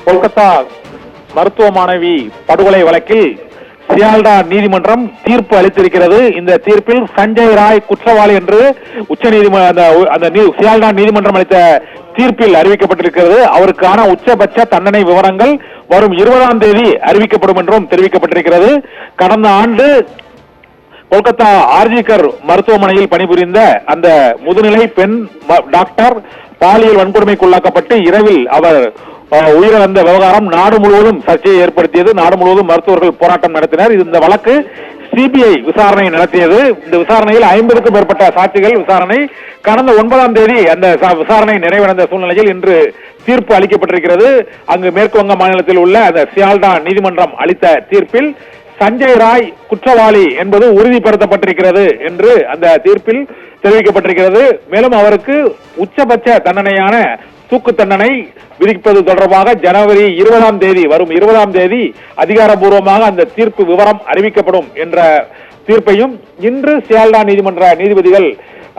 கொல்கத்தா மருத்துவ மாணவி படுகொலை வழக்கில் சியால்டா நீதிமன்றம் தீர்ப்பு அளித்திருக்கிறது. இந்த தீர்ப்பில் சஞ்சய் ராய் குற்றவாளி என்று சியால்டா நீதிமன்றம் அளித்த தீர்ப்பில் அறிவிக்கப்பட்டிருக்கிறது. அவருக்கான உச்சபட்ச தண்டனை விவரங்கள் வரும் 20ஆம் தேதி அறிவிக்கப்படும் என்றும் தெரிவிக்கப்பட்டிருக்கிறது. கடந்த ஆண்டு கொல்கத்தா ஆர்ஜிகர் மருத்துவமனையில் பணிபுரிந்த அந்த முதுநிலை பெண் டாக்டர் பாலியல் வன்கொடுமைக்குள்ளாக்கப்பட்டு இரவில் அவர் உயிரிழந்த விவகாரம் நாடு முழுவதும் சர்ச்சையை ஏற்படுத்தியது. நாடு முழுவதும் மருத்துவர்கள் போராட்டம் நடத்தினர். இந்த வழக்கு சிபிஐ விசாரணை நடத்தியது. இந்த விசாரணையில் 50க்கும் மேற்பட்ட சாட்சிகள் விசாரணை கடந்த 9ஆம் தேதி அந்த விசாரணை நிறைவடைந்த சூழ்நிலையில் இன்று தீர்ப்பு அளிக்கப்பட்டிருக்கிறது. அங்கு மேற்கு வங்க மாநிலத்தில் உள்ள அந்த சியால்டா நீதிமன்றம் அளித்த தீர்ப்பில் சஞ்சய் ராய் குற்றவாளி என்பது உறுதிப்படுத்தப்பட்டிருக்கிறது என்று அந்த தீர்ப்பில் தெரிவிக்கப்பட்டிருக்கிறது. மேலும் அவருக்கு உச்சபட்ச தண்டனையான தூக்கு தண்டனை விதிப்பது தொடர்பாக ஜனவரி 20ஆம் தேதி வரும் 20ஆம் தேதி அதிகாரப்பூர்வமாக அந்த தீர்ப்பு விவரம் அறிவிக்கப்படும் என்ற தீர்ப்பையும் இன்று சியால்டா நீதிமன்ற நீதிபதிகள்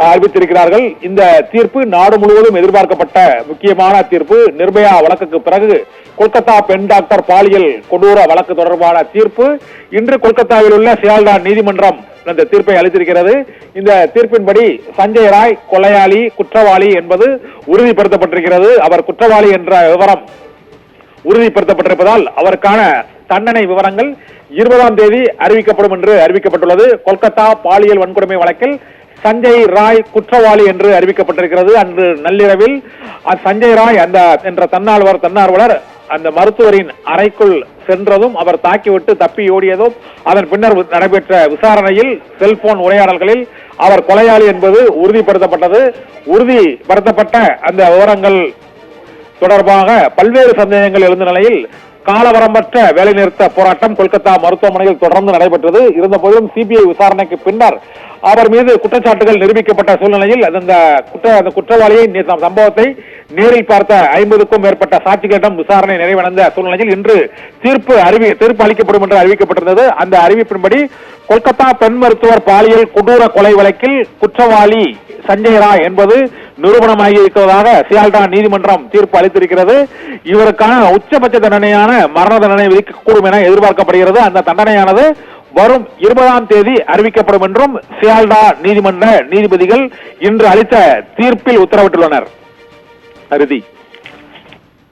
அறிவித்திருக்கிறார்கள். இந்த தீர்ப்பு நாடு முழுவதும் எதிர்பார்க்கப்பட்ட முக்கியமான தீர்ப்பு. நிர்பயா வழக்குக்கு பிறகு கொல்கத்தா பெண் டாக்டர் பாலியல் கொடூர வழக்கு தொடர்பான தீர்ப்பு இன்று கொல்கத்தாவில் உள்ள சியால்டா நீதிமன்றம் அந்த தீர்ப்பை அளித்திருக்கிறது. இந்த தீர்ப்பின்படி சஞ்சய் ராய் கொலையாளி குற்றவாளி என்பது உறுதிப்படுத்தப்பட்டிருக்கிறது. அவர் குற்றவாளி என்ற விவரம் உறுதிப்படுத்தப்பட்டிருப்பதால் அவருக்கான தண்டனை விவரங்கள் 20ஆம் தேதி அறிவிக்கப்படும் என்று அறிவிக்கப்பட்டுள்ளது. கொல்கத்தா பாலியல் வன்கொடுமை வழக்கில் சஞ்சய் ராய் குற்றவாளி என்று அறிவிக்கப்பட்டிருக்கிறது. அன்று நள்ளிரவில் சஞ்சய் ராய் என்ற தன்னார்வலர் அந்த மருத்துவரின் அறைக்குள் சென்றதும் அவர் தாக்கிவிட்டு தப்பி ஓடியதும் அதன் பின்னர் நடைபெற்ற விசாரணையில் செல்போன் உரையாடல்களில் அவர் கொலையாளி என்பது உறுதிப்படுத்தப்பட்டது. உறுதிப்படுத்தப்பட்ட அந்த விவரங்கள் தொடர்பாக பல்வேறு சந்தேகங்கள் எழுந்த நிலையில் காலவரம்பற்ற வேலைநிறுத்த போராட்டம் கொல்கத்தா மருத்துவமனையில் தொடர்ந்து நடைபெற்றது. இருந்தபோதிலும் சிபிஐ விசாரணைக்கு பின்னர் அவர் மீது குற்றச்சாட்டுகள் நிரூபிக்கப்பட்ட சூழ்நிலையில் அந்த குற்றவாளியை சம்பவத்தை நேரில் பார்த்த 50க்கும் மேற்பட்ட சாட்சிகளிடம் விசாரணை நிறைவடைந்த சூழ்நிலையில் இன்று தீர்ப்பு அளிக்கப்படும் என்று அறிவிக்கப்பட்டிருந்தது. அந்த அறிவிப்பின்படி கொல்கத்தா பெண் மருத்துவர் பாலியல் கொடூர கொலை வழக்கில் குற்றவாளி சஞ்சய் ராய் என்பது நிரூபணமாகி இருக்கிறதாக சியால்டா நீதிமன்றம் தீர்ப்பு அளித்திருக்கிறது. இவருக்கான உச்சபட்ச தண்டனையான மரண தண்டனை விதிக்கக்கூடும் என எதிர்பார்க்கப்படுகிறது. அந்த தண்டனையானது வரும் 20ஆம் தேதி அறிவிக்கப்படும் என்றும் சியால்டா நீதிமன்ற நீதிபதிகள் இன்று அளித்த தீர்ப்பில் உத்தரவிட்டுள்ளனர். அறுதி.